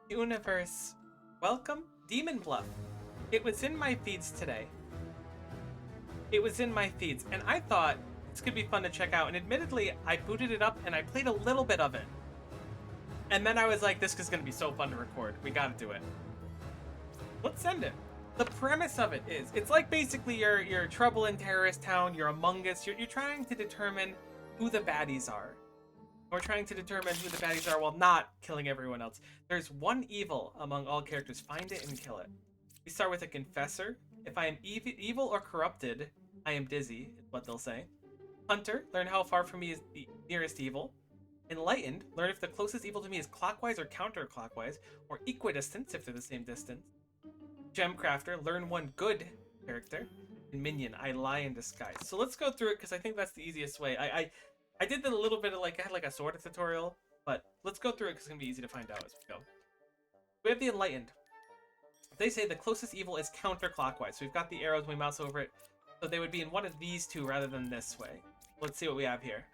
Universe. Welcome, Demon Bluff. It was in my feeds today. And I thought this could be fun to check out. And admittedly, I booted it up and I played a little bit of it. And then I was like, this is going to be so fun to record. We got to do it. Let's send it. The premise of it is, it's like basically you're Trouble in Terrorist Town, you're Among Us, you're trying to determine who the baddies are. We're trying to determine who the baddies are while not killing everyone else. There's one evil among all characters. Find it and kill it. We start with a confessor. If I am evil or corrupted, I am dizzy, is what they'll say. Hunter, learn how far from me is the nearest evil. Enlightened, learn if the closest evil to me is clockwise or counterclockwise, or equidistant if they're the same distance. Gemcrafter, learn one good character. And Minion, I lie in disguise. So let's go through it because I think that's the easiest way. I did a little bit of I had like a sort of tutorial, but let's go through it because it's going to be easy to find out as we go. We have the Enlightened. They say the closest evil is counterclockwise. So we've got the arrows, we mouse over it. So they would be in one of these two rather than this way. Let's see what we have here.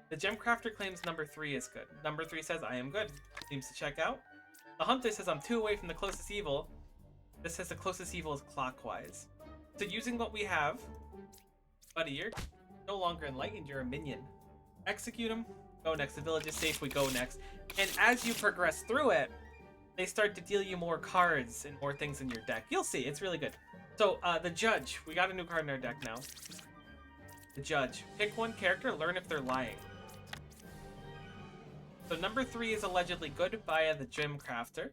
The Gemcrafter claims number 3 is good. Number 3 says, I am good. Seems to check out. The Hunter says, I'm 2 away from the closest evil. This says the closest evil is clockwise. So using what we have, buddy, you're no longer enlightened, you're a minion. Execute them, go next. The village is safe, we go next. And as you progress through it, they start to deal you more cards and more things in your deck. You'll see, it's really good. So, the Judge. We got a new card in our deck now. The Judge. Pick one character, learn if they're lying. So number 3 is allegedly good via the Gemcrafter.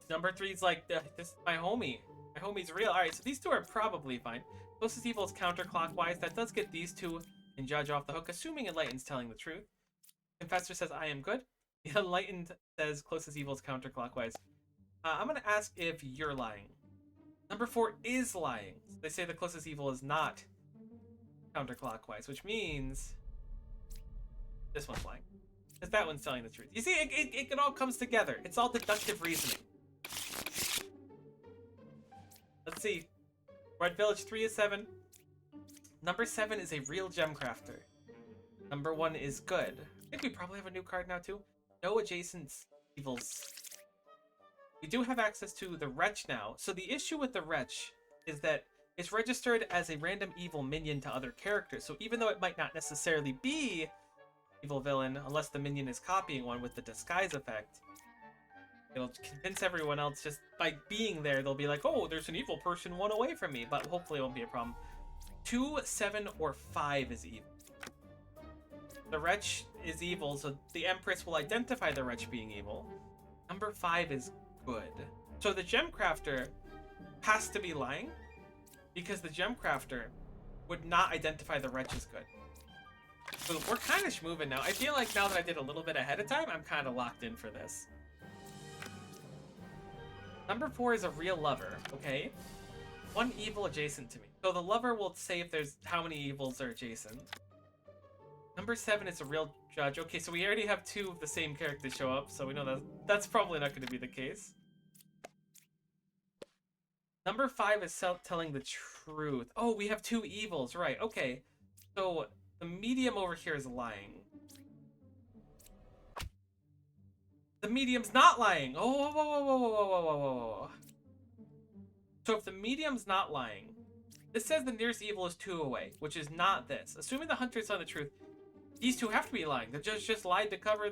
Number 3 is like, this is my homie. My homie's real. Alright, so these two are probably fine. Closest evil is counterclockwise. That does get these two and Judge off the hook, assuming Enlightened's telling the truth. Confessor says, I am good. The Enlightened says, closest evil is counterclockwise. I'm going to ask if you're lying. Number 4 is lying. They say the closest evil is not counterclockwise, which means this one's lying. Because that one's telling the truth. You see, it all comes together. It's all deductive reasoning. Let's see. Red Village 3 is 7. Number 7 is a real Gemcrafter. Number 1 is good. I think we probably have a new card now too. No adjacent evils. We do have access to the Wretch now. So the issue with the Wretch is that it's registered as a random evil minion to other characters. So even though it might not necessarily be evil villain, unless the minion is copying one with the disguise effect, it'll convince everyone else just by being there. They'll be like, oh, there's an evil person 1 away from me. But hopefully it won't be a problem. 2, 7, or 5 is evil. The Wretch is evil, so the Empress will identify the Wretch being evil. Number 5 is good. So the Gemcrafter has to be lying, because the Gemcrafter would not identify the Wretch as good. So we're kind of schmoving now. I feel like now that I did a little bit ahead of time, I'm kind of locked in for this. Number 4 is a real lover, okay? 1 evil adjacent to me. So the lover will say if there's how many evils are adjacent. Number 7 is a real Judge. Okay, so we already have 2 of the same character show up, so we know that that's probably not going to be the case. Number 5 is telling the truth. Oh, we have 2 evils, right? Okay, so the medium over here is lying. The medium's not lying. Oh, whoa, whoa, whoa, whoa, whoa, whoa, whoa, whoa. So if the medium's not lying, this says the nearest evil is 2 away, which is not this. Assuming the Hunter's telling the truth, these 2 have to be lying. The Judge just lied to cover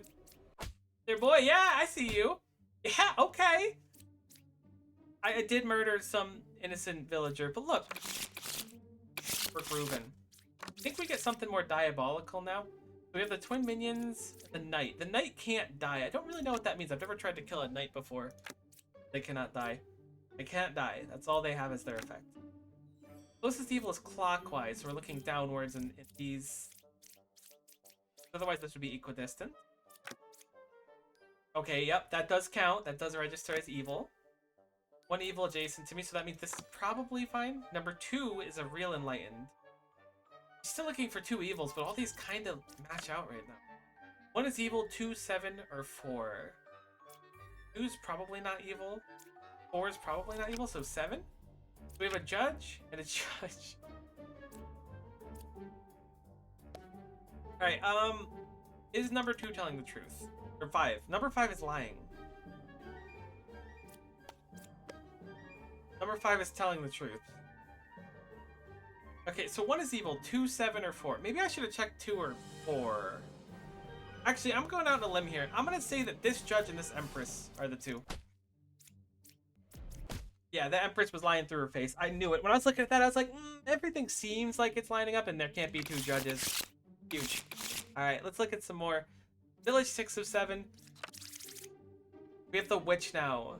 their boy. Yeah, I see you. Yeah, okay. I did murder some innocent villager, but look, we're grooving. I think we get something more diabolical now. We have the twin minions, the knight. The knight can't die. I don't really know what that means. I've never tried to kill a knight before. They cannot die. They can't die. That's all they have as their effect. Closest evil is clockwise, so we're looking downwards in these. Otherwise, this would be equidistant. Okay, yep, that does count. That does register as evil. 1 evil adjacent to me, so that means this is probably fine. Number 2 is a real enlightened. Still looking for 2 evils, but all these kind of match out right now. 1 is evil, 2, 7, or 4. 2 is probably not evil. 4 is probably not evil, so 7. So we have a Judge and a Judge. Alright, is number 2 telling the truth? Or 5? Number 5 is lying. Number 5 is telling the truth. Okay, so 1 is evil, 2, 7, or 4. Maybe I should have checked 2 or 4. Actually, I'm going out on a limb here. I'm going to say that this judge and this empress are the 2. Yeah, the empress was lying through her face. I knew it. When I was looking at that, I was like, everything seems like it's lining up, and there can't be 2 judges. Huge. All right, let's look at some more. Village 6 of 7. We have the witch now.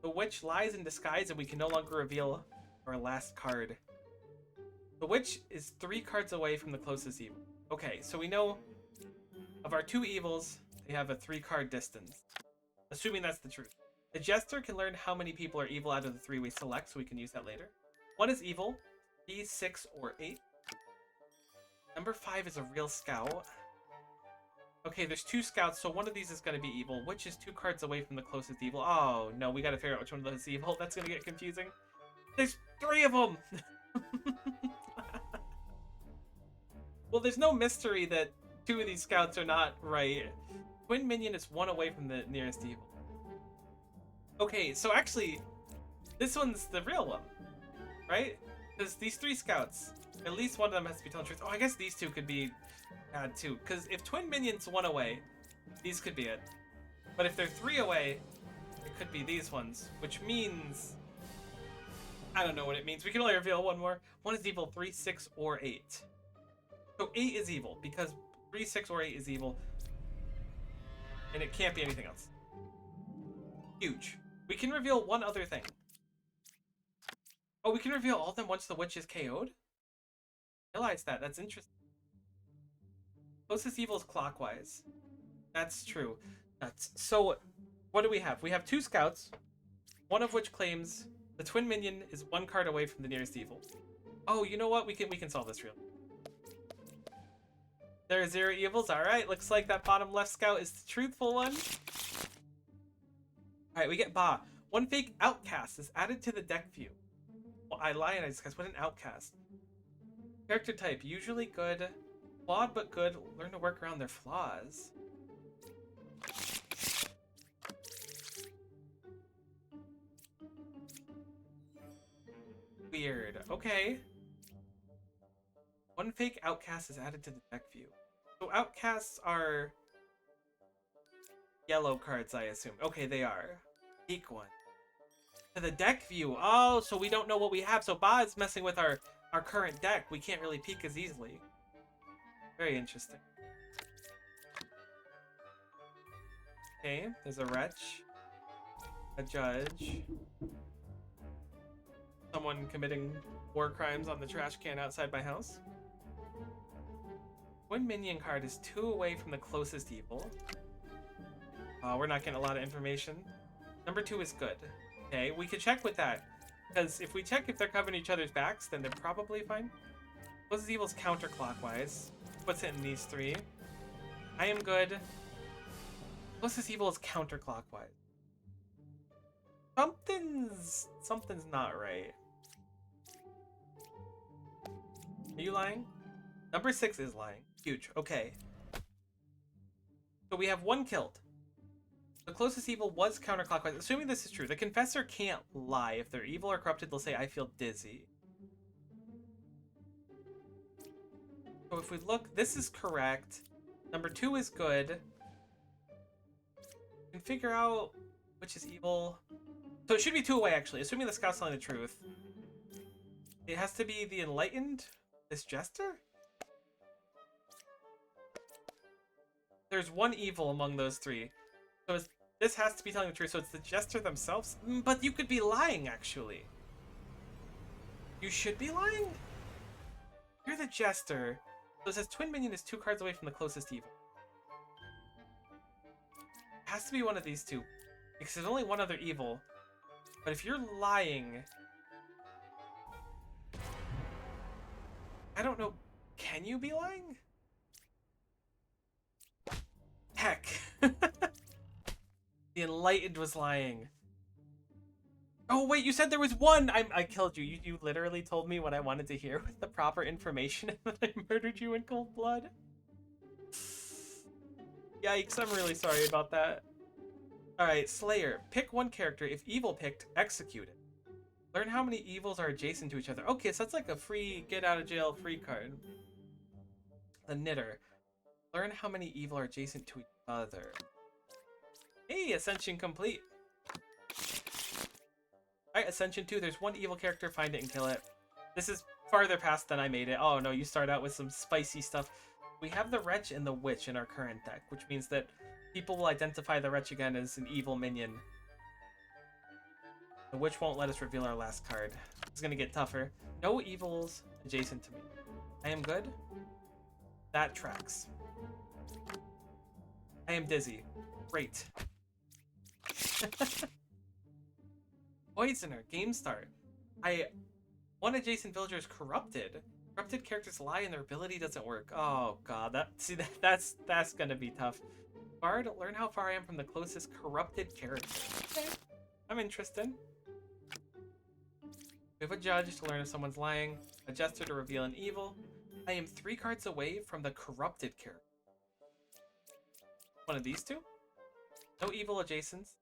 The witch lies in disguise, and we can no longer reveal our last card. The witch is 3 cards away from the closest evil. Okay, so we know of our 2 evils, they have a 3-card distance. Assuming that's the truth. The jester can learn how many people are evil out of the 3 we select, so we can use that later. 1 is evil, 3, 6, or 8. Number 5 is a real scout. Okay, there's 2 scouts, so one of these is going to be evil. Which is 2 cards away from the closest evil? Oh, no, we got to figure out which one of those is evil. That's going to get confusing. There's 3 of them! Well, there's no mystery that 2 of these scouts are not right. Twin minion is 1 away from the nearest evil. Okay, so actually, this one's the real one, right? Because these 3 scouts, at least one of them has to be telling the truth. Oh, I guess these 2 could be bad too. Because if twin minion's 1 away, these could be it. But if they're 3 away, it could be these ones, which means I don't know what it means. We can only reveal 1 more. 1 is evil, 3, 6, or 8. So 8 is evil because 3, 6, or 8 is evil, and it can't be anything else. Huge. We can reveal 1 other thing. Oh, we can reveal all of them once the witch is KO'd? Realize that. That's interesting. Closest evil is clockwise. That's true. So, what do we have? We have 2 scouts, one of which claims the twin minion is 1 card away from the nearest evil. Oh, you know what? We can solve this real. There are 0 evils. All right. Looks like that bottom left scout is the truthful one. All right, we get Ba. 1 fake outcast is added to the deck view. Well, I lie and I discuss. What an outcast. Character type, usually good. Flawed but good. Learn to work around their flaws. Weird. Okay. 1 fake outcast is added to the deck view. So outcasts are yellow cards, I assume. Okay, they are. Peek 1. To the deck view. Oh, so we don't know what we have. So Ba is messing with our current deck. We can't really peek as easily. Very interesting. Okay, there's a wretch. A judge. Someone committing war crimes on the trash can outside my house. 1 minion card is 2 away from the closest evil. We're not getting a lot of information. Number 2 is good. Okay, we could check with that. Because if we check if they're covering each other's backs, then they're probably fine. Closest evil is counterclockwise. What's it in these 3? I am good. Closest evil is counterclockwise. Something's not right. Are you lying? Number 6 is lying. Huge. Okay. So we have 1 killed. The closest evil was counterclockwise. Assuming this is true, the confessor can't lie. If they're evil or corrupted, they'll say, I feel dizzy. So if we look, this is correct. Number 2 is good. We can figure out which is evil. So it should be 2 away, actually. Assuming the scout's telling the truth. It has to be the enlightened? This jester? There's 1 evil among those 3. So this has to be telling the truth. So it's the jester themselves? But you could be lying, actually. You should be lying? You're the jester. So it says twin minion is 2 cards away from the closest evil. It has to be one of these 2. Because there's only 1 other evil. But if you're lying... I don't know. Can you be lying? Heck. The enlightened was lying. Oh, wait, you said there was 1! I killed you. You literally told me what I wanted to hear with the proper information and then I murdered you in cold blood. Yikes, I'm really sorry about that. Alright, Slayer. Pick 1 character. If evil picked, execute it. Learn how many evils are adjacent to each other. Okay, so that's like a free get out of jail free card. The Knitter. Learn how many evil are adjacent to each other. Hey, Ascension complete. Alright, Ascension 2. There's one evil character. Find it and kill it. This is farther past than I made it. Oh no, you start out with some spicy stuff. We have the Wretch and the Witch in our current deck, which means that people will identify the Wretch again as an evil minion. The Witch won't let us reveal our last card. It's gonna get tougher. No evils adjacent to me. I am good. That tracks. I am dizzy. Great. Poisoner. Game start. One adjacent villager is corrupted. Corrupted characters lie and their ability doesn't work. Oh god, that's gonna be tough. Bard, learn how far I am from the closest corrupted character. Okay. I'm interested. We have a judge to learn if someone's lying, a jester to reveal an evil. I am 3 cards away from the corrupted character. One of these two? No evil adjacents.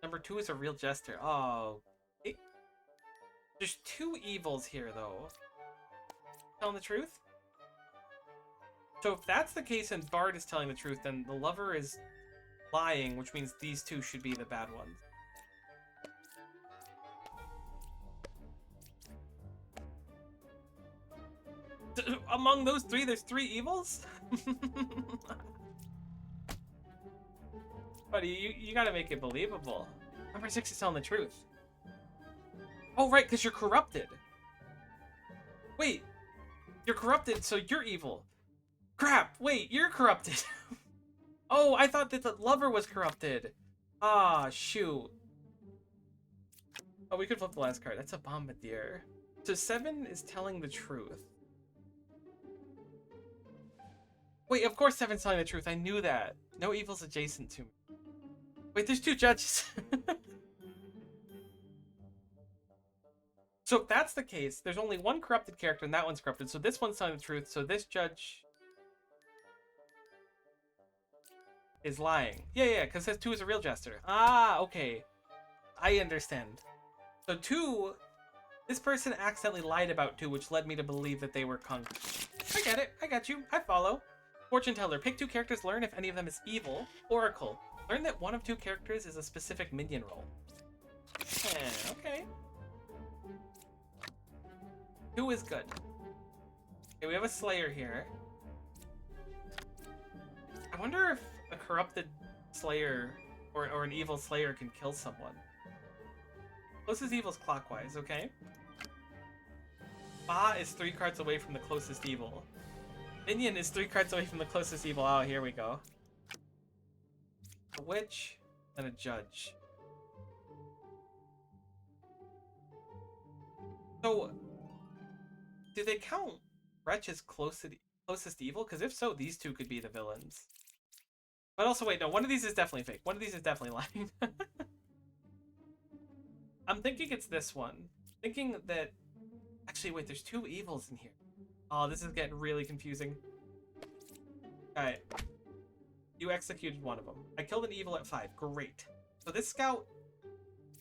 Number 2 is a real jester. Oh. There's 2 evils here, though. Telling the truth? So if that's the case and Bard is telling the truth, then the lover is lying, which means these 2 should be the bad ones. Among those 3, there's 3 evils? Buddy, you gotta make it believable. Number 6 is telling the truth. Oh, right, because you're corrupted. Wait, you're corrupted, so you're evil. Crap, wait, you're corrupted. Oh, I thought that the lover was corrupted. Ah, shoot. Oh, we could flip the last card. That's a bombardier. So 7 is telling the truth. Wait, of course 7's telling the truth. I knew that. No evil's adjacent to me. Wait, there's 2 judges. So if that's the case, there's only 1 corrupted character and that one's corrupted. So this one's telling the truth. So this judge is lying. Yeah, because this 2 is a real jester. Ah, okay. I understand. So 2, this person accidentally lied about 2, which led me to believe that they were conquered. I get it. I got you. I follow. Fortune teller. Pick 2 characters. Learn if any of them is evil. Oracle. Learn that one of 2 characters is a specific minion role. Yeah, okay. 2 is good. Okay, we have a Slayer here. I wonder if a corrupted Slayer or an evil Slayer can kill someone. Closest evil is clockwise, okay? Ba is 3 cards away from the closest evil. Minion is 3 cards away from the closest evil. Oh, here we go. A witch and a judge. So, do they count Wretch as closest evil? Because if so, these 2 could be the villains. But also, wait, no, one of these is definitely fake. One of these is definitely lying. I'm thinking it's this one. Thinking that... Actually, wait, there's 2 evils in here. Oh, this is getting really confusing. Alright. You executed one of them. I killed an evil at 5. Great. So this scout...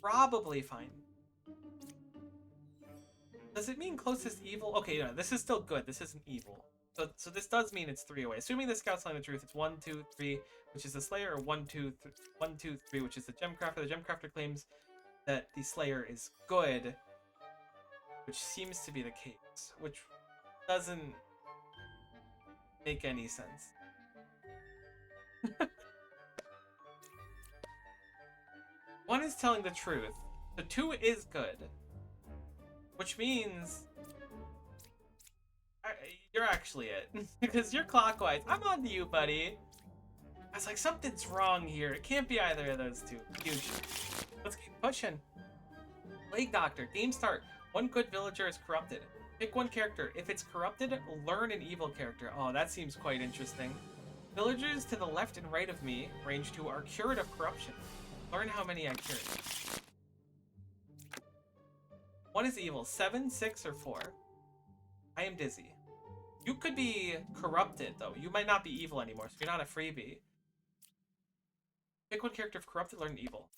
Probably fine. Does it mean closest evil? Okay, no, this is still good. This isn't evil. So this does mean it's 3 away. Assuming the scout's telling the truth, it's 1, 2, 3, which is the Slayer, or 1, 2, 3, which is the Gemcrafter. The Gemcrafter claims that the Slayer is good, which seems to be the case, which doesn't make any sense. One is telling the truth. The 2 is good. Which means... you're actually it. Because you're clockwise. I'm on to you, buddy. I was like, something's wrong here. It can't be either of those 2. Huge. Let's keep pushing. Plague Doctor. Game start. 1 good villager is corrupted. Pick 1 character. If it's corrupted, learn an evil character. Oh, that seems quite interesting. Villagers to the left and right of me, range 2, are cured of corruption. Learn how many I cured. 1 is evil. 7, 6, or 4. I am dizzy. You could be corrupted, though. You might not be evil anymore, so you're not a freebie. Pick 1 character of corrupted, learn evil.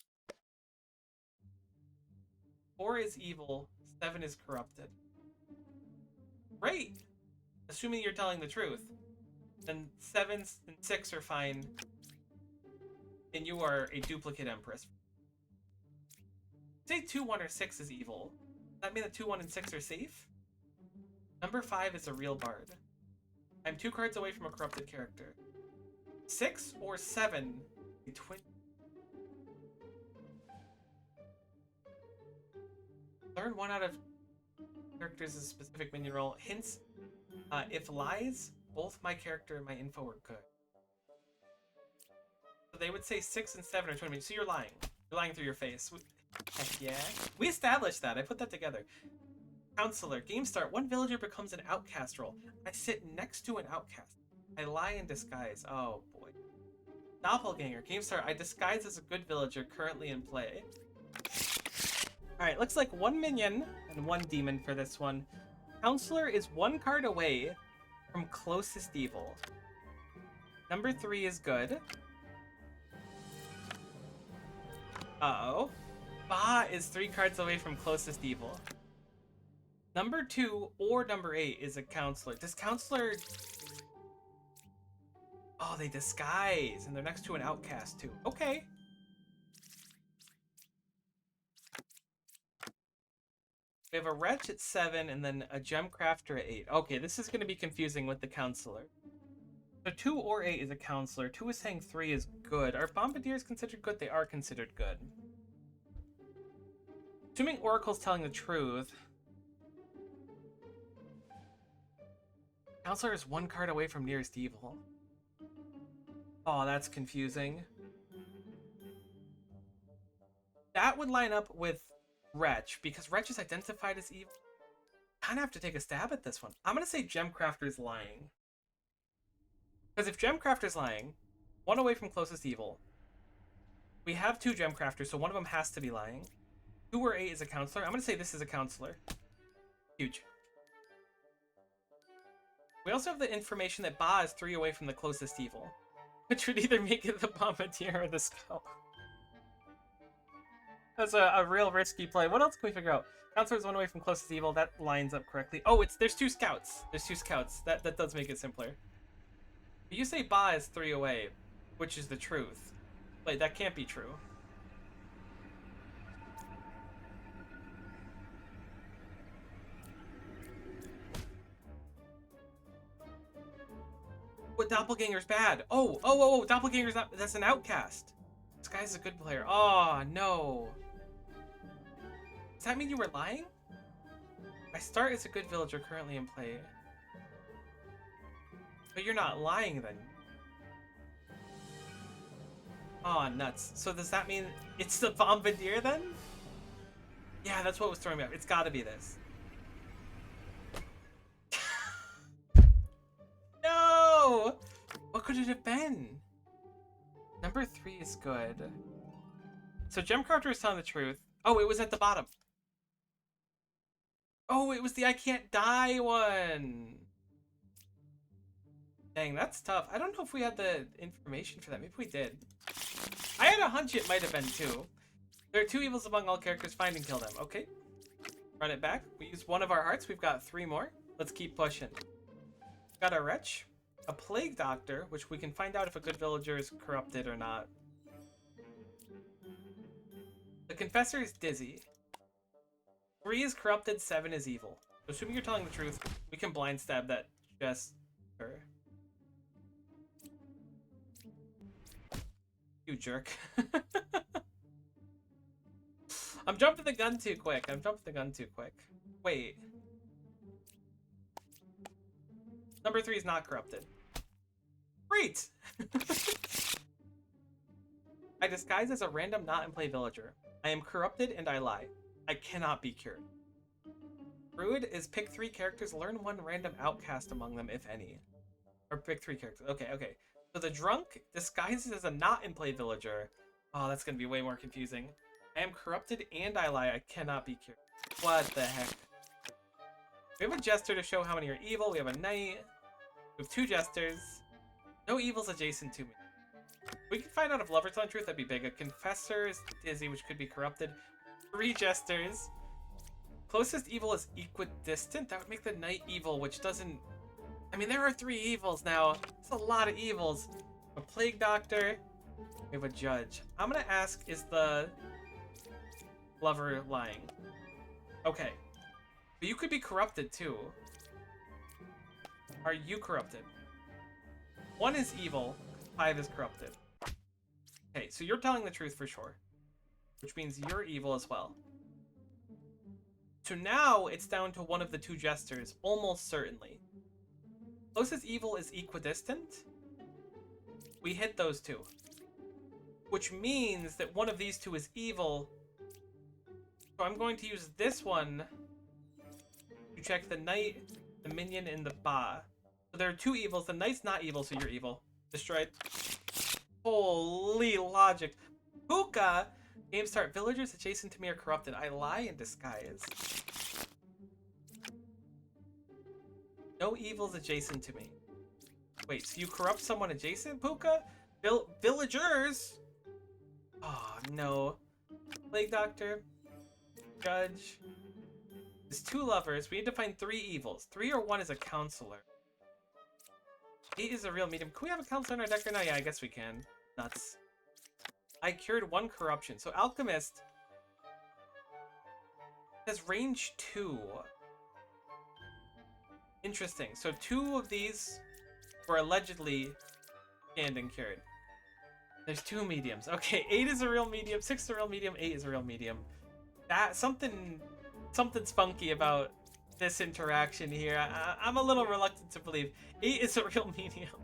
4 is evil, 7 is corrupted. Great! Assuming you're telling the truth. Then 7 and 6 are fine. And you are a duplicate Empress. Say 2, 1, or 6 is evil. Does that mean that 2, 1, and 6 are safe? Number 5 is a real bard. I'm 2 cards away from a corrupted character. 6 or 7, a twin. Learn 1 out of characters' a specific minion role. Hints, if lies, both my character and my info are good. So they would say 6 and 7 are twin minions. So you're lying. You're lying through your face. Heck yeah. We established that. I put that together. Counselor. Game start. 1 villager becomes an outcast role. I sit next to an outcast. I lie in disguise. Oh boy. Doppelganger. Game start. I disguise as a good villager currently in play. Alright, looks like 1 minion and 1 demon for this one. Counselor is 1 card away from closest evil. Number 3 is good. Uh-oh. Ba is 3 cards away from closest evil. Number 2 or number 8 is a counselor. Does counselor... Oh, they disguise, and they're next to an outcast too. Okay. We have a wretch at 7 and then a gem crafter at 8. Okay, this is going to be confusing with the counselor. So 2 or 8 is a counselor. 2 is saying 3 is good. Are bombardiers considered good? They are considered good. Assuming Oracle's telling the truth. Counselor is 1 card away from nearest evil. Oh, that's confusing. That would line up with Wretch, because Wretch is identified as evil. Kind of have to take a stab at this one. I'm going to say Gemcrafter's lying. Because if Gemcrafter's lying, 1 away from closest evil. We have 2 Gemcrafters, so one of them has to be lying. 2 or 8 is a counselor. I'm going to say this is a counselor. Huge. We also have the information that Ba is 3 away from the closest evil, which would either make it the Bombardier or the Scout. That's a real risky play. What else can we figure out? Counselor is 1 away from closest evil. That lines up correctly. Oh, there's 2 scouts. There's 2 scouts. That does make it simpler. But you say Ba is 3 away, which is the truth. Wait, that can't be true. What, Doppelganger's bad? Oh, Doppelganger's not. That's an outcast. This guy's a good player. Oh no. Does that mean you were lying? I start as a good villager currently in play. But you're not lying then. Oh, nuts. So does that mean it's the Bombardier then? Yeah, that's what was throwing me off. It's gotta be this. No! What could it have been? Number 3 is good. So Gemcrafter is telling the truth. Oh, it was at the bottom. Oh, it was the I can't die one. Dang, that's tough. I don't know if we had the information for that. Maybe we did. I had a hunch it might have been 2. There are 2 evils among all characters. Find and kill them. Okay. Run it back. We used 1 of our hearts. We've got 3 more. Let's keep pushing. Got a wretch. A plague doctor, which we can find out if a good villager is corrupted or not. The confessor is dizzy. 3 is corrupted, 7 is evil. So assuming you're telling the truth, we can blind stab that jester. You jerk. I'm jumping the gun too quick. Wait. Number 3 is not corrupted. Great! I disguise as a random not-in-play villager. I am corrupted and I lie. I cannot be cured. Druid is pick 3 characters, learn 1 random outcast among them, if any. Or pick 3 characters. Okay. So the drunk disguises as a not-in-play villager. Oh, that's gonna be way more confusing. I am corrupted and I lie. I cannot be cured. What the heck? We have a jester to show how many are evil. We have a knight. We have 2 jesters. No evils adjacent to me. We can find out if lovers telling truth. That'd be big. A confessor is dizzy, which could be corrupted. 3 jesters. Closest evil is equidistant. That would make the knight evil, which doesn't... I mean, there are 3 evils now. That's a lot of evils. A plague doctor. We have a judge. I'm gonna ask, is the lover lying? Okay. But you could be corrupted, too. Are you corrupted? 1 is evil. 5 is corrupted. Okay, so you're telling the truth for sure. Which means you're evil as well. So now it's down to one of the 2 jesters, almost certainly. Closest evil is equidistant. We hit those 2. Which means that one of these 2 is evil. So I'm going to use this one to check the knight, the minion, and the ba. So there are 2 evils. The knight's not evil, so you're evil. Destroyed. Holy logic. Puka! Game start. Villagers adjacent to me are corrupted. I lie in disguise. No evils adjacent to me. Wait, so you corrupt someone adjacent, Puka? Villagers? Oh, no. Plague Doctor. Judge. There's 2 lovers. We need to find 3 evils. 3 or 1 is a counselor. 8 is a real medium. Can we have a counselor in our deck right now? Yeah, I guess we can. Nuts. I cured 1 corruption. So Alchemist has range 2. Interesting. So 2 of these were allegedly scanned and cured. There's 2 mediums. Okay, 8 is a real medium, 6 is a real medium, 8 is a real medium. That something's funky about this interaction here. I'm a little reluctant to believe 8 is a real medium.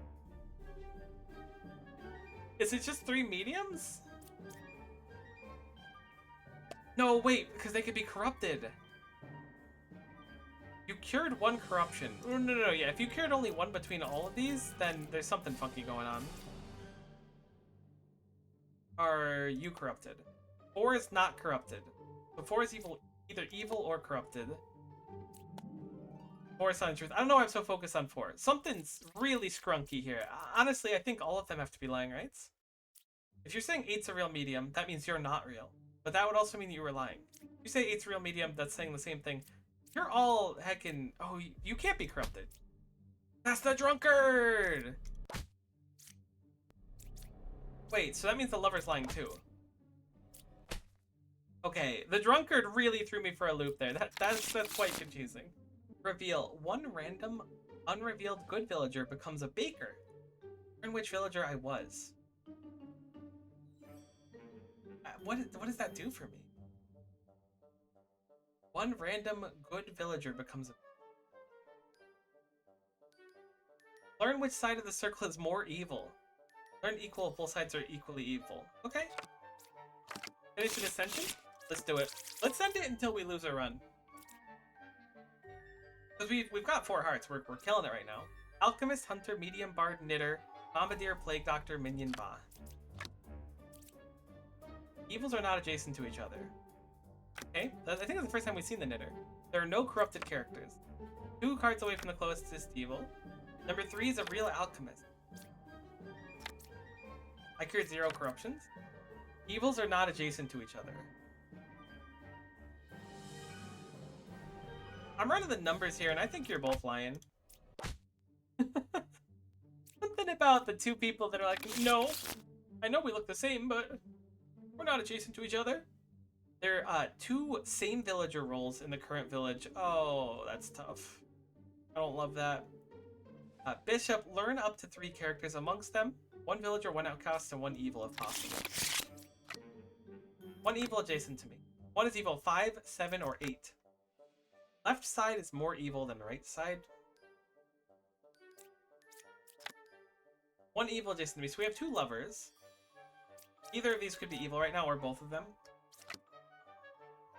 Is it just 3 mediums? No, wait, because they could be corrupted. You cured 1 corruption. No, yeah. If you cured only 1 between all of these, then there's something funky going on. Are you corrupted? 4 is not corrupted. So 4 is evil, either evil or corrupted. 4 is telling the truth. I don't know why I'm so focused on 4. Something's really scrunky here. Honestly, I think all of them have to be lying, right? If you're saying 8's a real medium, that means you're not real. But that would also mean you were lying. If you say 8's a real medium, that's saying the same thing. You're all heckin'... Oh, you can't be corrupted. That's the drunkard! Wait, so that means the lover's lying too. Okay, the drunkard really threw me for a loop there. That's quite confusing. Reveal. 1 random, unrevealed good villager becomes a baker. Learn which villager I was. What does that do for me? 1 random good villager becomes a... Learn which side of the circle is more evil. Learn equal if both sides are equally evil. Okay. Finish an ascension? Let's do it. Let's send it until we lose a run. Because we've got 4 hearts. We're killing it right now. Alchemist, Hunter, Medium, Bard, Knitter, Bombardier, Plague Doctor, Minion, Ba. Evils are not adjacent to each other. Okay, I think that's the first time we've seen the Knitter. There are no corrupted characters. 2 cards away from the closest evil. Number 3 is a real alchemist. I cured 0 corruptions. Evils are not adjacent to each other. I'm running the numbers here, and I think you're both lying. Something about the 2 people that are like, no, I know we look the same, but we're not adjacent to each other. There are 2 same villager roles in the current village. Oh, that's tough. I don't love that. Bishop, learn up to 3 characters amongst them. 1 villager, 1 outcast, and 1 evil if possible. 1 evil adjacent to me. 1 is evil 5, 7, or 8. Left side is more evil than right side. 1 evil adjacent to me. So we have 2 lovers. Either of these could be evil right now, or both of them.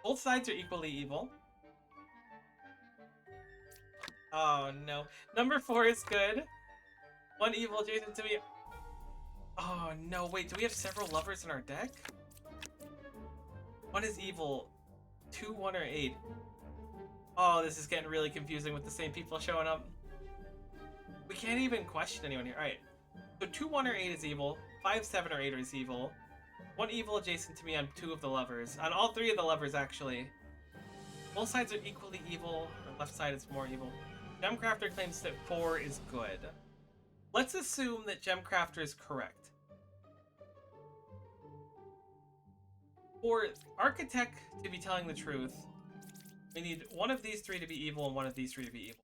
Both sides are equally evil. Oh no. Number 4 is good. 1 evil adjacent to me. Oh no, wait, do we have several lovers in our deck? 1 is evil. 2, 1, or 8. Oh, this is getting really confusing with the same people showing up. We can't even question anyone here. Alright. So 2, 1, or 8 is evil. 5, 7, or 8 is evil. 1 evil adjacent to me on 2 of the lovers. On all 3 of the lovers, actually. Both sides are equally evil. The left side is more evil. Gemcrafter claims that 4 is good. Let's assume that Gemcrafter is correct. For Architect to be telling the truth, we need one of these 3 to be evil and one of these 3 to be evil.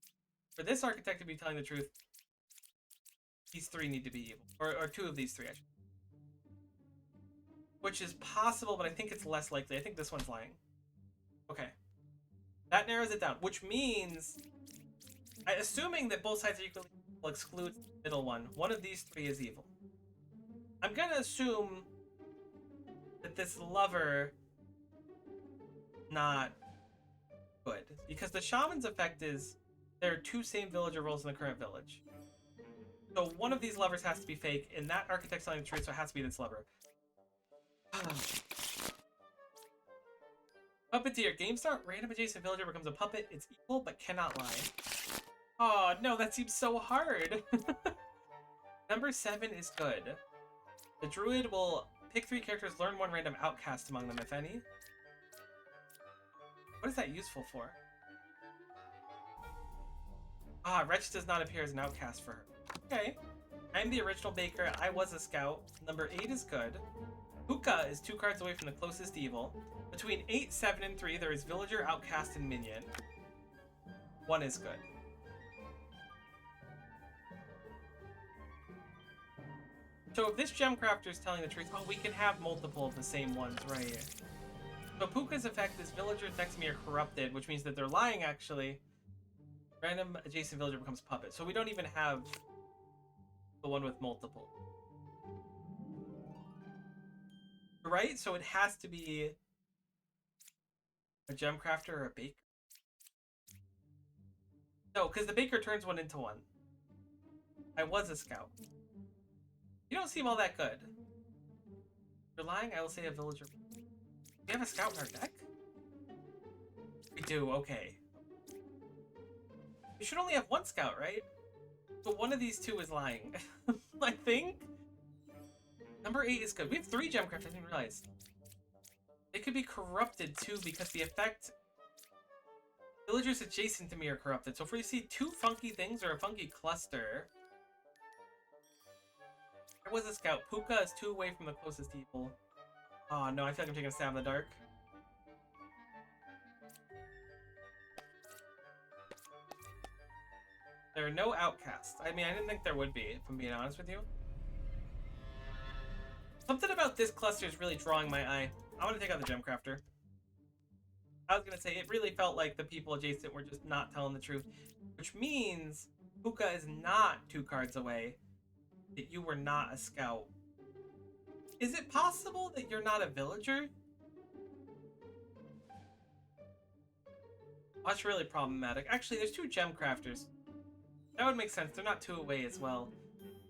For this Architect to be telling the truth, these 3 need to be evil. Or 2 of these 3, actually. Which is possible, but I think it's less likely. I think this one's lying. Okay. That narrows it down, which means, assuming that both sides are equally evil excludes the middle one. One of these 3 is evil. I'm gonna assume that this lover not good, because the shaman's effect is there are 2 same villager roles in the current village. So one of these lovers has to be fake, and that Architect's telling the truth, so it has to be this lover. Puppeteer. Game start, random adjacent villager becomes a puppet. It's evil, but cannot lie. Oh, no, that seems so hard. Number 7 is good. The druid will pick 3 characters, learn 1 random outcast among them, if any. What is that useful for? Ah, Wretch does not appear as an outcast for her. Okay. I'm the original baker. I was a scout. Number 8 is good. Hookah is 2 cards away from the closest evil. Between 8, 7, and 3, there is villager, outcast, and minion. 1 is good. So if this Gemcrafter is telling the truth, oh, we can have multiple of the same ones, right? So Puka's effect is villagers next to me are corrupted, which means that they're lying, actually. Random adjacent villager becomes puppet. So we don't even have the one with multiple. Right? So it has to be a Gemcrafter or a baker. No, because the baker turns 1 into 1. I was a scout. You don't seem all that good. If you're lying, I will say a villager. Do we have a scout in our deck? We do, okay. We should only have 1 scout, right? But one of these 2 is lying. I think. Number 8 is good. We have 3 Gemcraft, I didn't realize. They could be corrupted too because the effect... Villagers adjacent to me are corrupted. So if we see 2 funky things or a funky cluster... There was a scout. Puka is 2 away from the closest evil. Oh no, I feel like I'm taking a stab in the dark. There are no outcasts. I mean, I didn't think there would be, if I'm being honest with you. Something about this cluster is really drawing my eye. I want to take out the Gemcrafter. I was going to say, it really felt like the people adjacent were just not telling the truth. Which means Puka is not 2 cards away. That you were not a scout. Is it possible that you're not a villager? That's really problematic. Actually, there's 2 Gemcrafters. That would make sense. They're not 2 away as well.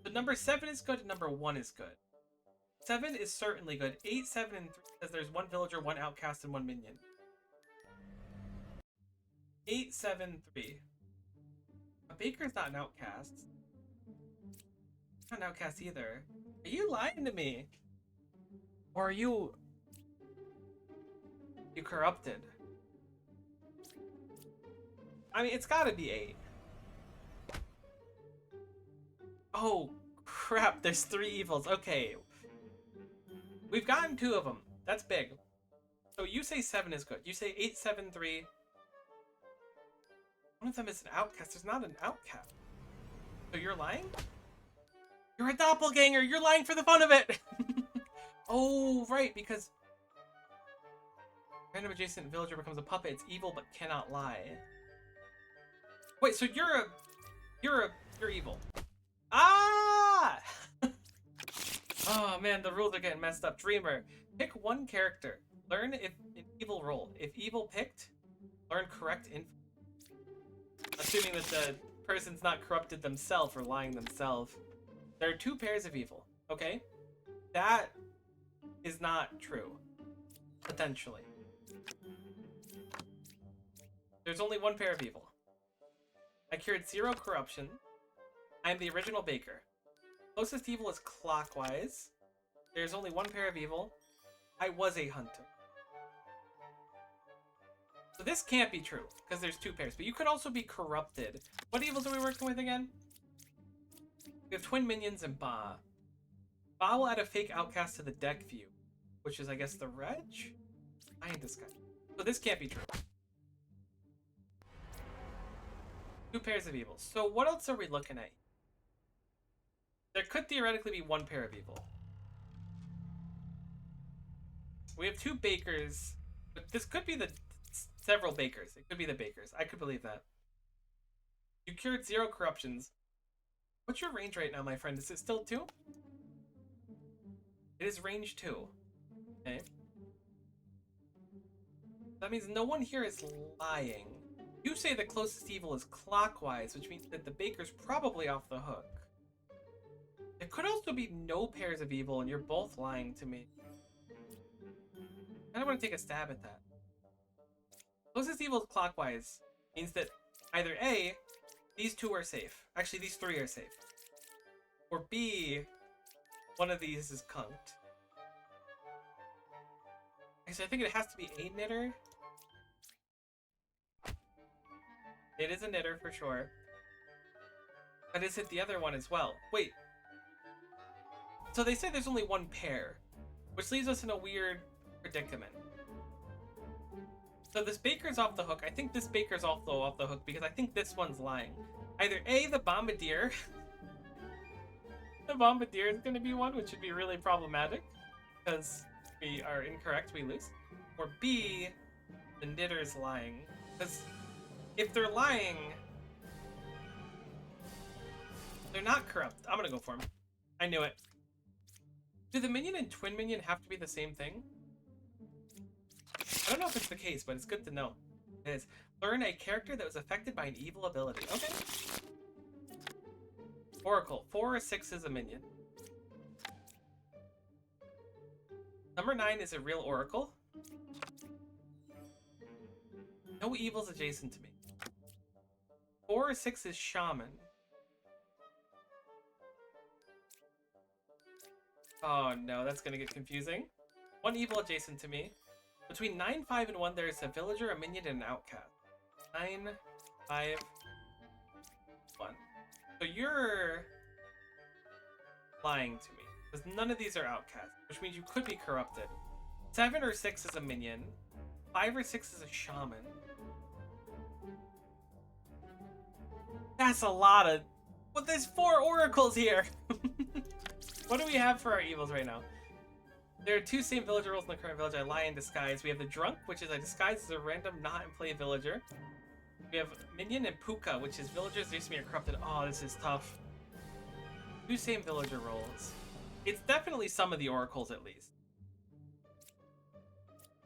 So number 7 is good and number 1 is good. 7 is certainly good. 8, 7, and 3 says there's 1 villager, 1 outcast, and 1 minion. 8, 7, 3. A baker's not an outcast. Not an outcast either. Are you lying to me? Or are you... You corrupted? I mean, it's gotta be 8. Oh, crap. There's 3 evils. Okay. We've gotten 2 of them. That's big. So you say 7 is good. You say 8, 7, 3. One of them is an outcast. There's not an outcast. So you're lying? You're a doppelganger. You're lying for the fun of it. Oh, right. Because random adjacent villager becomes a puppet. It's evil but cannot lie. Wait, so you're evil. Ah! Oh man, the rules are getting messed up. Dreamer. Pick 1 character. Learn if an evil roll. If evil picked, learn correct info. Assuming that the person's not corrupted themselves or lying themselves. There are 2 pairs of evil. Okay? That is not true. Potentially. There's only 1 pair of evil. I cured 0 corruption. I'm the original baker. Closest evil is clockwise. There's only 1 pair of evil. I was a hunter. So this can't be true, because there's 2 pairs. But you could also be corrupted. What evils are we working with again? We have twin minions and Ba. Ba will add a fake outcast to the deck view, which is, I guess, the reg? I ain't this guy. So this can't be true. 2 pairs of evils. So what else are we looking at? There could theoretically be 1 pair of evil. We have 2 bakers, but this could be the several bakers. It could be the bakers. I could believe that. You cured 0 corruptions. What's your range right now, my friend? Is it still 2? It is range 2. Okay. That means no one here is lying. You say the closest evil is clockwise, which means that the baker's probably off the hook. It could also be no pairs of evil, and you're both lying to me. I don't want to take a stab at that. Closest evil is clockwise means that either A, these 2 are safe. Actually, these 3 are safe. Or B, one of these is conked. So I think it has to be a knitter. It is a knitter for sure. But is it the other one as well? Wait. So they say there's only 1 pair, which leaves us in a weird predicament. So this baker's off the hook. I think this baker's also off the hook because I think this one's lying. Either A, the bombardier. The bombardier is going to be one, which would be really problematic because we are incorrect, we lose. Or B, the knitter's lying. Because if they're lying, they're not corrupt. I'm going to go for him. I knew it. Do the minion and twin minion have to be the same thing? I don't know if it's the case, but it's good to know. It is. Learn a character that was affected by an evil ability. Okay. Oracle. 4 or 6 is a minion. Number 9 is a real oracle. No evils adjacent to me. 4 or 6 is shaman. Oh no, that's gonna get confusing. 1 evil adjacent to me. Between 9, 5, and 1, there is a villager, a minion, and an outcast. 9, 5, 1. So you're lying to me. Because none of these are outcasts, which means you could be corrupted. 7 or 6 is a minion. 5 or 6 is a shaman. That's a lot of... Well, there's 4 oracles here! What do we have for our evils right now? There are 2 same villager roles in the current village. I lie in disguise. We have the drunk, which is I disguise as a random not in play villager. We have minion and puka, which is villagers used to be corrupted. Oh, this is tough. 2 same villager roles. It's definitely some of the oracles at least.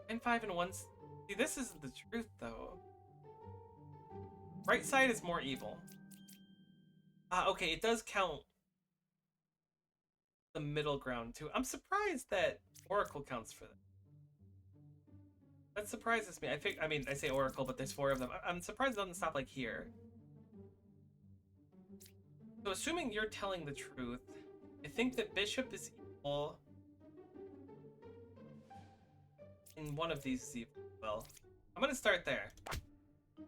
10, 5, and 1. See, this isn't the truth though. Right side is more evil. Okay, it does count the middle ground too. I'm surprised that Oracle counts for that. That surprises me. I say Oracle, but there's 4 of them. I'm surprised it doesn't stop like here. So assuming you're telling the truth, I think that Bishop is evil. And one of these is evil. Well, I'm gonna start there.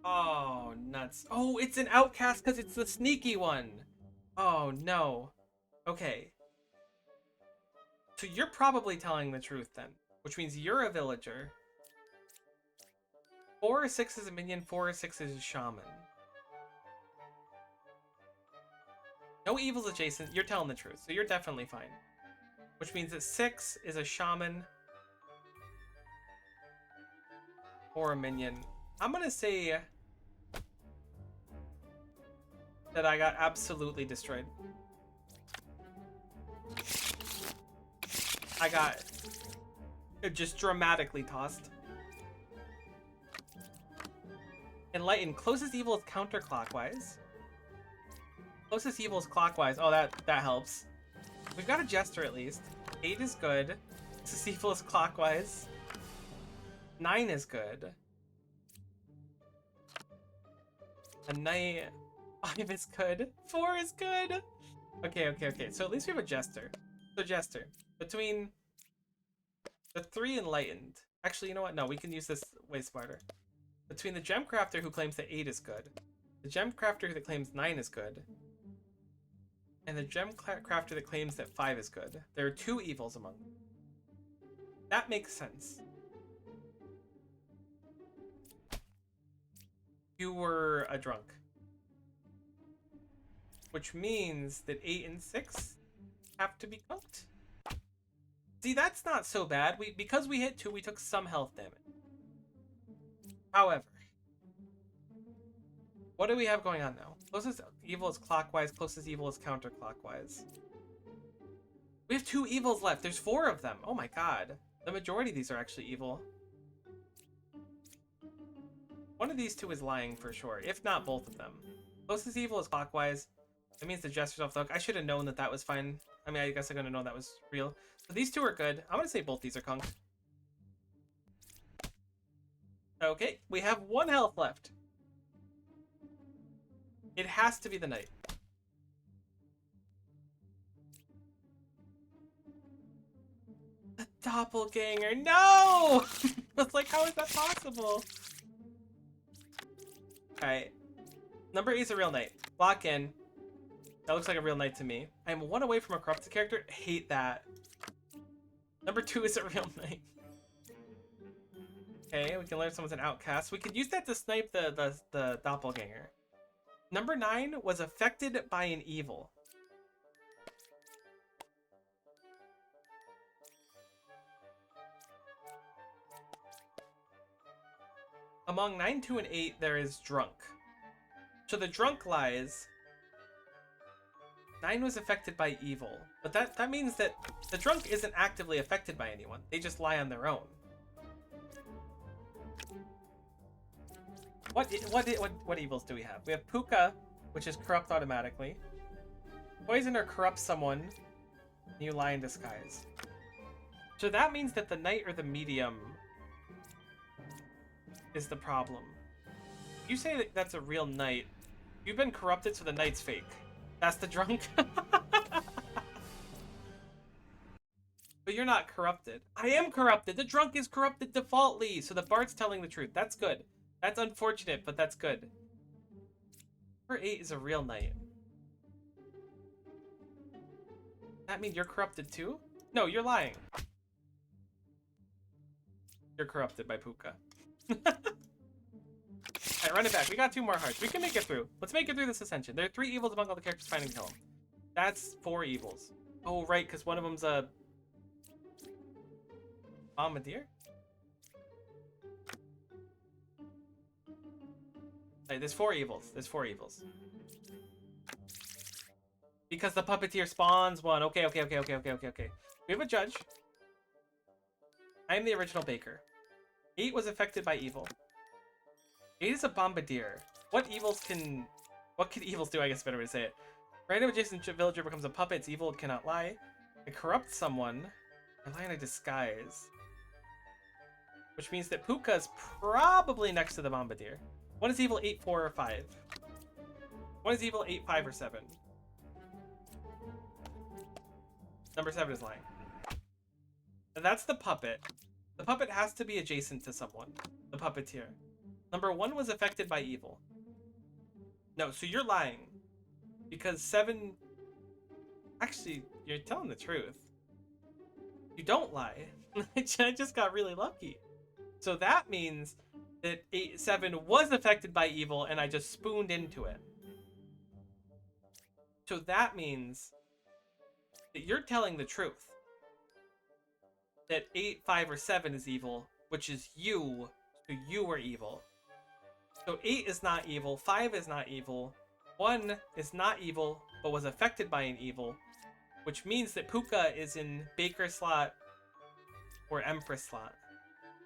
Oh, nuts. Oh, it's an outcast because it's the sneaky one. Oh, no. Okay. So you're probably telling the truth then, which means you're a villager. 4 or 6 is a minion, 4 or 6 is a shaman. No evils adjacent, you're telling the truth, so you're definitely fine. Which means that 6 is a shaman or a minion. I'm gonna say that I got absolutely destroyed. I got just dramatically tossed. Enlighten. Closest evil is counterclockwise. Closest evil is clockwise. Oh, that helps. We've got a jester at least. 8 is good. Closest evil is clockwise. 9 is good. A knight. 5 is good. 4 is good. Okay. So at least we have a jester. So jester. Between the 3 enlightened. Actually, you know what? No, we can use this way smarter. between the gem crafter who claims that 8 is good, the gem crafter that claims 9 is good, and the gem crafter that claims that 5 is good. There are 2 evils among them. That makes sense. You were a drunk. Which means that 8 and 6 have to be cooked. See, that's not so bad. Because we hit 2, we took some health damage. However, what do we have going on now? Closest evil is clockwise, closest evil is counterclockwise. We have 2 evils left. There's 4 of them. Oh my god. The majority of these are actually evil. One of these 2 is lying for sure, if not both of them. Closest evil is clockwise. That means the jester's off the hook. I should have known that that was fine. I mean, I guess I'm gonna know that was real. So these 2 are good. I'm gonna say both these are conked. Okay, we have 1 health left. It has to be the knight. The doppelganger, no! It's like, how is that possible? Alright. Number 8 is a real knight. Lock in. That looks like a real knight to me. I am 1 away from a corrupted character. Hate that. Number 2 is a real knight. Okay, we can learn someone's an outcast. We could use that to snipe the doppelganger. Number 9 was affected by an evil. Among 9, 2, and 8, there is drunk. So the drunk lies. 9 was affected by evil. But that means that the drunk isn't actively affected by anyone. They just lie on their own. What evils do we have? We have Puka, which is corrupt automatically. Poison or corrupt someone, and you lie in disguise. So that means that the knight or the medium is the problem. You say that that's a real knight. You've been corrupted, so the knight's fake. That's the drunk. But you're not corrupted. I am corrupted. The drunk is corrupted defaultly, so the bard's telling the truth. That's good. That's unfortunate, but that's good. Number 8 is a real knight. That means you're corrupted too? No, you're lying. You're corrupted by Puka. Alright, run it back. We got 2 more hearts. We can make it through. Let's make it through this ascension. There are 3 evils among all the characters. Find and kill them. That's 4 evils. Oh, right, because one of them's a bombardier? Right, there's 4 evils. There's 4 evils. Because the puppeteer spawns one. Okay. We have a judge. I am the original baker. 8 was affected by evil. 8 is a bombardier. What could evils do? I guess a better way to say it. Random adjacent villager becomes a puppet. It's evil. It cannot lie. It corrupts someone. I lie in a disguise. Which means that Puka is probably next to the bombardier. One is evil 8, 4, or 5. One is evil 8, 5, or 7. Number 7 is lying. And that's the puppet. The puppet has to be adjacent to someone. The puppeteer. Number 1 was affected by evil. No, so you're lying. Because 7... Actually, you're telling the truth. You don't lie. I just got really lucky. So that means that 7 was affected by evil and I just spooned into it. So that means that you're telling the truth. That 8, 5, or 7 is evil, which is you, so you were evil. So 8 is not evil, 5 is not evil, 1 is not evil, but was affected by an evil, which means that Puka is in Baker slot or Empress slot.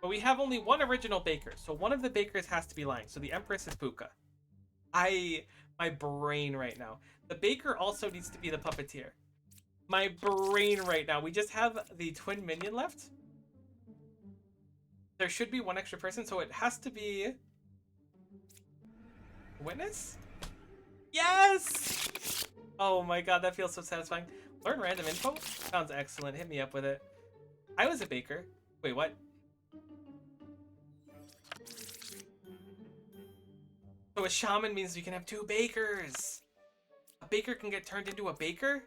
But we have only 1 original Baker, so one of the Bakers has to be lying, so the Empress is Puka. My brain right now. The Baker also needs to be the Puppeteer. My brain right now. We just have the twin minion left. There should be 1 extra person, so it has to be... Witness? Yes! Oh my god, that feels so satisfying. Learn random info? Sounds excellent. Hit me up with it. I was a Baker. Wait, what? So a shaman means you can have 2 bakers. A baker can get turned into a baker?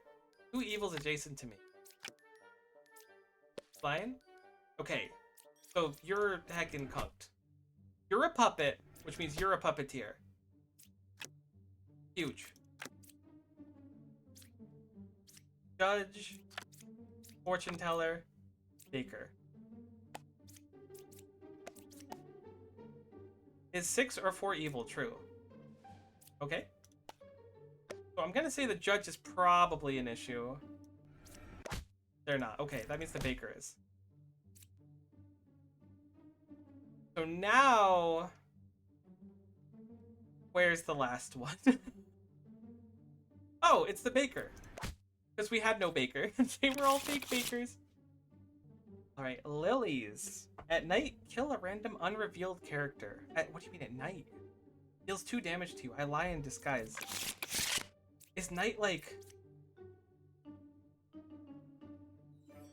2 evils adjacent to me. Fine? Okay. So you're heckin' conked. You're a puppet, which means you're a puppeteer. Huge. Judge, fortune teller, baker. Is 6 or 4 evil true? Okay. So I'm gonna say the judge is probably an issue. They're not. Okay, that means the baker is. So now... Where's the last one? Oh, it's the baker. Because we had no baker. They were all fake bakers. Alright, lilies. At night, kill a random unrevealed character. What do you mean at night? Deals 2 damage to you. I lie in disguise. Is night like...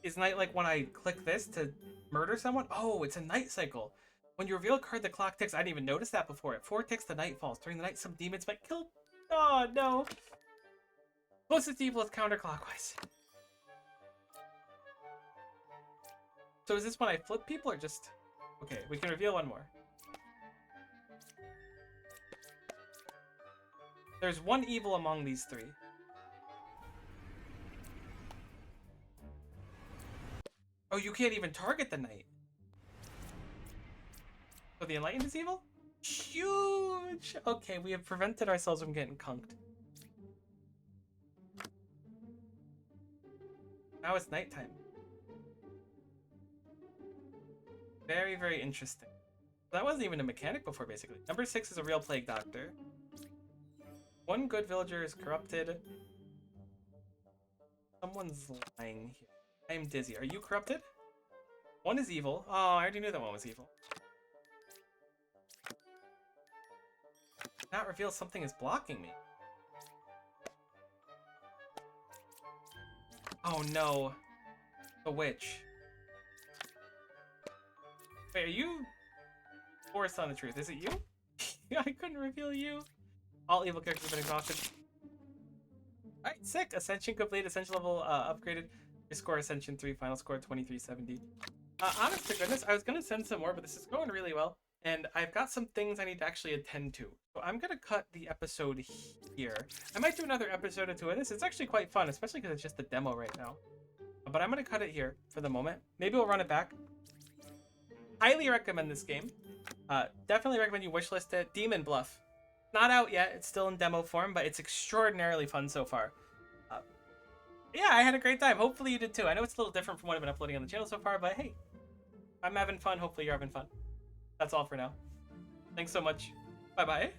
Is night like when I click this to murder someone? Oh, it's a night cycle. When you reveal a card, the clock ticks. I didn't even notice that before. At 4 ticks, the night falls. During the night, some demons might kill... Oh, no. Closest evil is counterclockwise. So is this when I flip people or just... Okay, we can reveal one more. There's 1 evil among these 3. Oh, you can't even target the knight. So the enlightened is evil? Huge! Okay, we have prevented ourselves from getting conked. Now it's nighttime. Very, very interesting. That wasn't even a mechanic before, basically. Number 6 is a real plague doctor. 1 good villager is corrupted. Someone's lying here. I am dizzy. Are you corrupted? 1 is evil. Oh, I already knew that 1 was evil. Not reveal something is blocking me. Oh no. The witch. Wait, are you forced on the truth? Is it you? I couldn't reveal you. All evil characters have been exhausted. Alright, sick. Ascension complete. Ascension level upgraded. Your score Ascension 3. Final score 2370. Honest to goodness, I was going to send some more, but this is going really well. And I've got some things I need to actually attend to. So I'm going to cut the episode here. I might do another episode or 2 of this. It's actually quite fun, especially because it's just a demo right now. But I'm going to cut it here for the moment. Maybe we'll run it back. Highly recommend this game. Definitely recommend you wishlist it. Demon Bluff. Not out yet. It's still in demo form, but it's extraordinarily fun so far. Yeah, I had a great time. Hopefully you did too. I know it's a little different from what I've been uploading on the channel so far, but hey, I'm having fun. Hopefully you're having fun. That's all for now. Thanks so much. Bye-bye.